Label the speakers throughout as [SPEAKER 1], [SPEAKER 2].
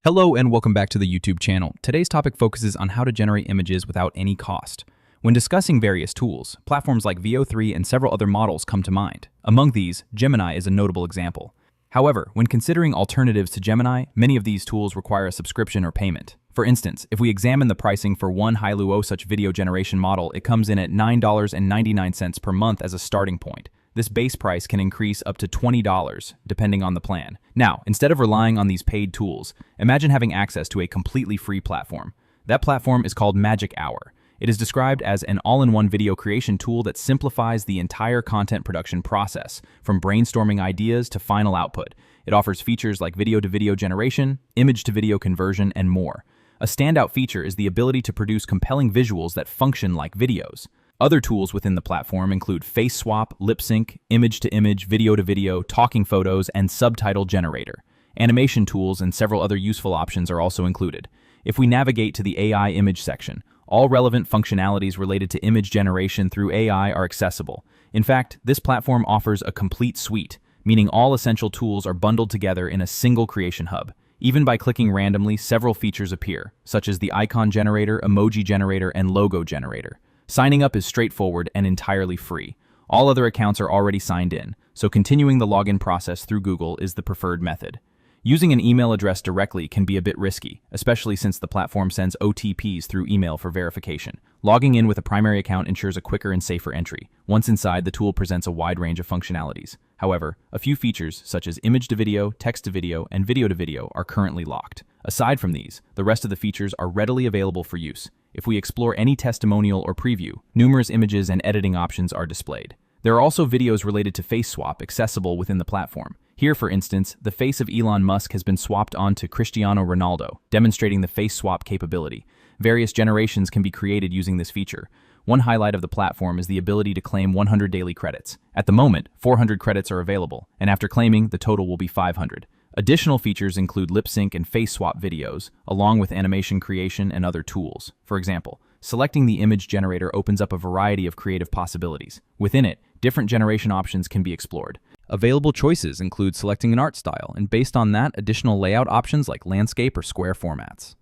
[SPEAKER 1] Hello and welcome back to the YouTube channel. Today's topic focuses on how to generate images without any cost. When discussing various tools, platforms like Veo 3 and several other models come to mind. Among these, Gemini is a notable example. However, when considering alternatives to Gemini, many of these tools require a subscription or payment. For instance, if we examine the pricing for one Hailuo such video generation model, it comes in at $9.99 per month as a starting point. This base price can increase up to $20, depending on the plan. Now, instead of relying on these paid tools, imagine having access to a completely free platform. That platform is called Magic Hour. It is described as an all-in-one video creation tool that simplifies the entire content production process, from brainstorming ideas to final output. It offers features like video-to-video generation, image-to-video conversion, and more. A standout feature is the ability to produce compelling visuals that function like videos. Other tools within the platform include face swap, lip sync, image-to-image, video-to-video, talking photos, and subtitle generator. Animation tools and several other useful options are also included. If we navigate to the AI image section, all relevant functionalities related to image generation through AI are accessible. In fact, this platform offers a complete suite, meaning all essential tools are bundled together in a single creation hub. Even by clicking randomly, several features appear, such as the icon generator, emoji generator, and logo generator. Signing up is straightforward and entirely free. All other accounts are already signed in, so continuing the login process through Google is the preferred method. Using an email address directly can be a bit risky, especially since the platform sends OTPs through email for verification. Logging in with a primary account ensures a quicker and safer entry. Once inside, the tool presents a wide range of functionalities. However, a few features such as image-to-video, text-to-video, and video-to-video are currently locked. Aside from these, the rest of the features are readily available for use. If we explore any testimonial or preview, numerous images and editing options are displayed. There are also videos related to face swap accessible within the platform. Here, for instance, the face of Elon Musk has been swapped onto Cristiano Ronaldo, demonstrating the face swap capability. Various generations can be created using this feature. One highlight of the platform is the ability to claim 100 daily credits. At the moment, 400 credits are available, and after claiming, the total will be 500. Additional features include lip sync and face swap videos, along with animation creation and other tools. For example, selecting the image generator opens up a variety of creative possibilities. Within it, different generation options can be explored. Available choices include selecting an art style, and based on that, additional layout options like landscape or square formats.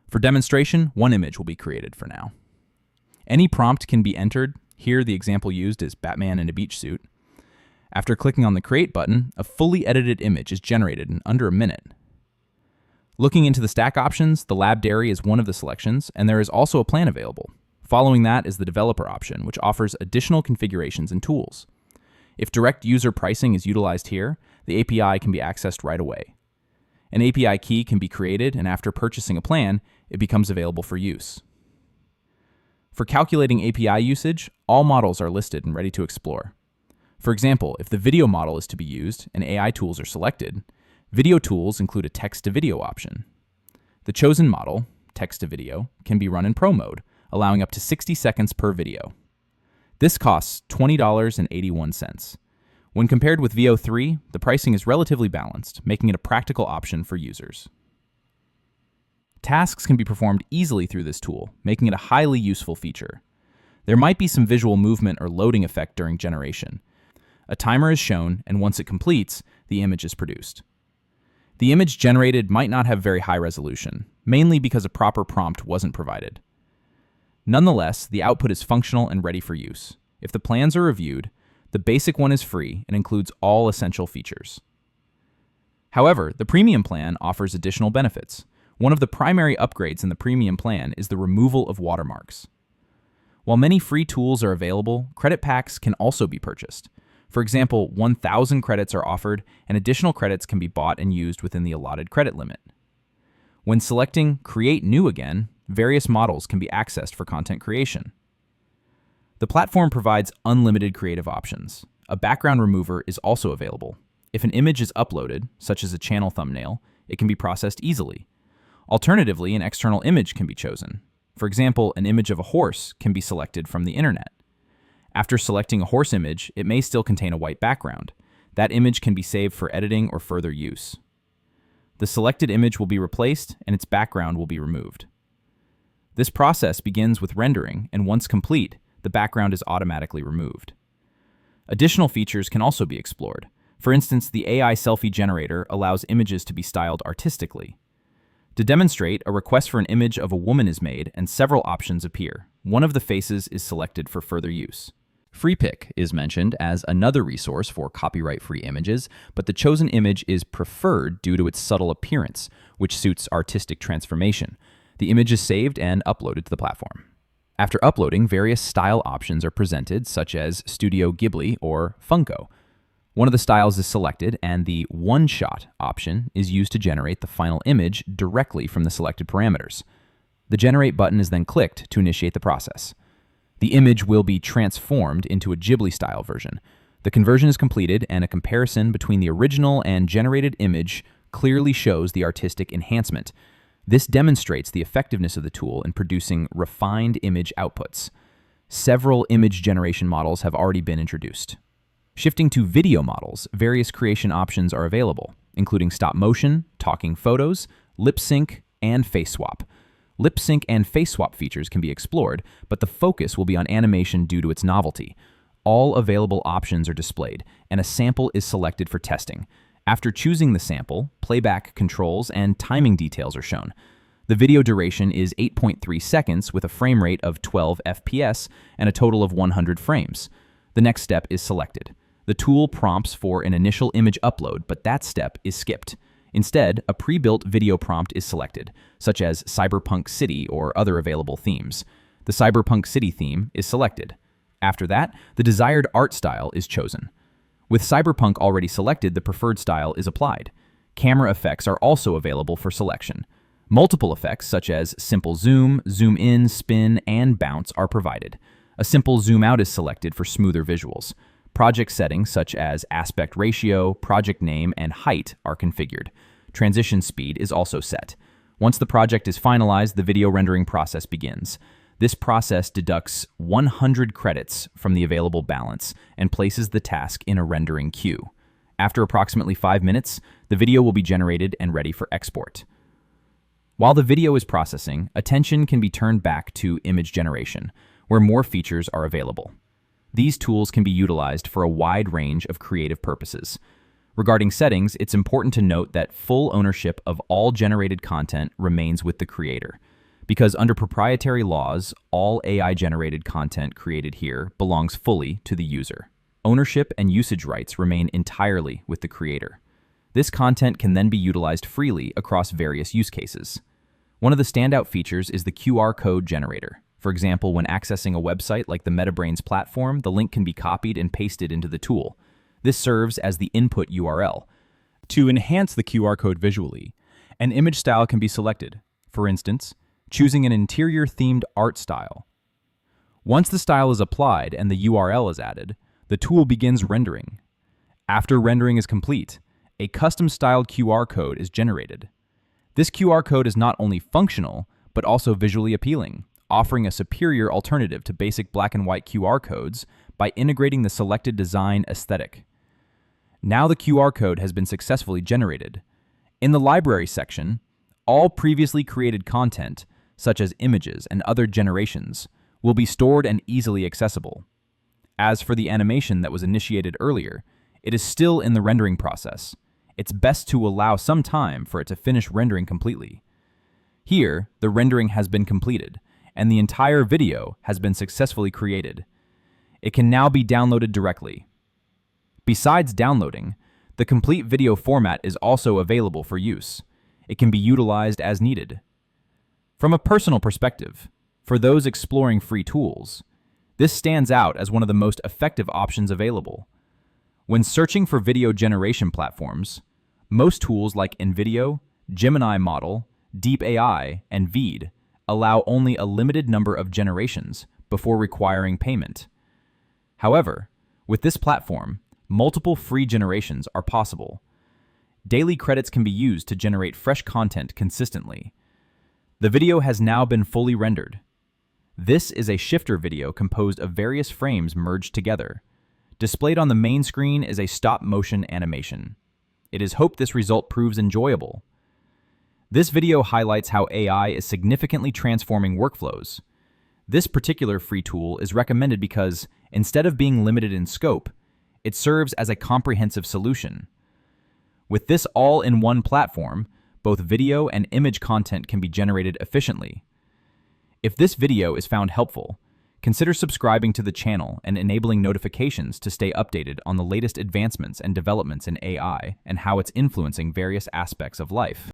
[SPEAKER 1] For demonstration, one image will be created for now. Any prompt can be entered. Here, the example used is Batman in a beach suit. After clicking on the Create button, a fully edited image is generated in under a minute. Looking into the stack options, the Lab Dairy is one of the selections, and there is also a plan available. Following that is the Developer option, which offers additional configurations and tools. If direct user pricing is utilized here, the API can be accessed right away. An API key can be created, and after purchasing a plan, it becomes available for use. For calculating API usage, all models are listed and ready to explore. For example, if the video model is to be used and AI tools are selected, video tools include a text-to-video option. The chosen model, text-to-video, can be run in Pro mode, allowing up to 60 seconds per video. This costs $20.81. When compared with Veo 3, the pricing is relatively balanced, making it a practical option for users. Tasks can be performed easily through this tool, making it a highly useful feature. There might be some visual movement or loading effect during generation. A timer is shown, and once it completes, the image is produced. The image generated might not have very high resolution, mainly because a proper prompt wasn't provided. Nonetheless, the output is functional and ready for use. If the plans are reviewed, the basic one is free and includes all essential features. However, the premium plan offers additional benefits. One of the primary upgrades in the premium plan is the removal of watermarks. While many free tools are available, credit packs can also be purchased. For example, 1,000 credits are offered, and additional credits can be bought and used within the allotted credit limit. When selecting Create New again, various models can be accessed for content creation. The platform provides unlimited creative options. A background remover is also available. If an image is uploaded, such as a channel thumbnail, it can be processed easily. Alternatively, an external image can be chosen. For example, an image of a horse can be selected from the internet. After selecting a horse image, it may still contain a white background. That image can be saved for editing or further use. The selected image will be replaced and its background will be removed. This process begins with rendering, and once complete, the background is automatically removed. Additional features can also be explored. For instance, the AI selfie generator allows images to be styled artistically. To demonstrate, a request for an image of a woman is made and several options appear. One of the faces is selected for further use. FreePic is mentioned as another resource for copyright-free images, but the chosen image is preferred due to its subtle appearance, which suits artistic transformation. The image is saved and uploaded to the platform. After uploading, various style options are presented, such as Studio Ghibli or Funko. One of the styles is selected, and the one-shot option is used to generate the final image directly from the selected parameters. The Generate button is then clicked to initiate the process. The image will be transformed into a Ghibli-style version. The conversion is completed, and a comparison between the original and generated image clearly shows the artistic enhancement. This demonstrates the effectiveness of the tool in producing refined image outputs. Several image generation models have already been introduced. Shifting to video models, various creation options are available, including stop motion, talking photos, lip sync, and face swap. Lip sync and face swap features can be explored, but the focus will be on animation due to its novelty. All available options are displayed, and a sample is selected for testing. After choosing the sample, playback controls and timing details are shown. The video duration is 8.3 seconds with a frame rate of 12 FPS and a total of 100 frames. The next step is selected. The tool prompts for an initial image upload, but that step is skipped. Instead, a pre-built video prompt is selected, such as Cyberpunk City or other available themes. The Cyberpunk City theme is selected. After that, the desired art style is chosen. With Cyberpunk already selected, the preferred style is applied. Camera effects are also available for selection. Multiple effects, such as simple zoom, zoom in, spin, and bounce, are provided. A simple zoom out is selected for smoother visuals. Project settings such as aspect ratio, project name, and height are configured. Transition speed is also set. Once the project is finalized, the video rendering process begins. This process deducts 100 credits from the available balance and places the task in a rendering queue. After approximately 5 minutes, the video will be generated and ready for export. While the video is processing, attention can be turned back to image generation, where more features are available. These tools can be utilized for a wide range of creative purposes. Regarding settings, it's important to note that full ownership of all generated content remains with the creator. Because under proprietary laws, all AI-generated content created here belongs fully to the user. Ownership and usage rights remain entirely with the creator. This content can then be utilized freely across various use cases. One of the standout features is the QR code generator. For example, when accessing a website like the MetaBrains platform, the link can be copied and pasted into the tool. This serves as the input URL. To enhance the QR code visually, an image style can be selected. For instance, choosing an interior-themed art style. Once the style is applied and the URL is added, the tool begins rendering. After rendering is complete, a custom-styled QR code is generated. This QR code is not only functional, but also visually appealing, offering a superior alternative to basic black and white QR codes by integrating the selected design aesthetic. Now the QR code has been successfully generated. In the library section, all previously created content, such as images and other generations, will be stored and easily accessible. As for the animation that was initiated earlier, it is still in the rendering process. It's best to allow some time for it to finish rendering completely. Here, the rendering has been completed, and the entire video has been successfully created. It can now be downloaded directly. Besides downloading, the complete video format is also available for use. It can be utilized as needed. From a personal perspective, for those exploring free tools, this stands out as one of the most effective options available. When searching for video generation platforms, most tools like InVideo, Gemini Model, Deep AI, and Veed allow only a limited number of generations before requiring payment. However, with this platform, multiple free generations are possible. Daily credits can be used to generate fresh content consistently. The video has now been fully rendered. This is a shifter video composed of various frames merged together. Displayed on the main screen is a stop-motion animation. It is hoped this result proves enjoyable. This video highlights how AI is significantly transforming workflows. This particular free tool is recommended because, instead of being limited in scope, it serves as a comprehensive solution. With this all-in-one platform, both video and image content can be generated efficiently. If this video is found helpful, consider subscribing to the channel and enabling notifications to stay updated on the latest advancements and developments in AI and how it's influencing various aspects of life.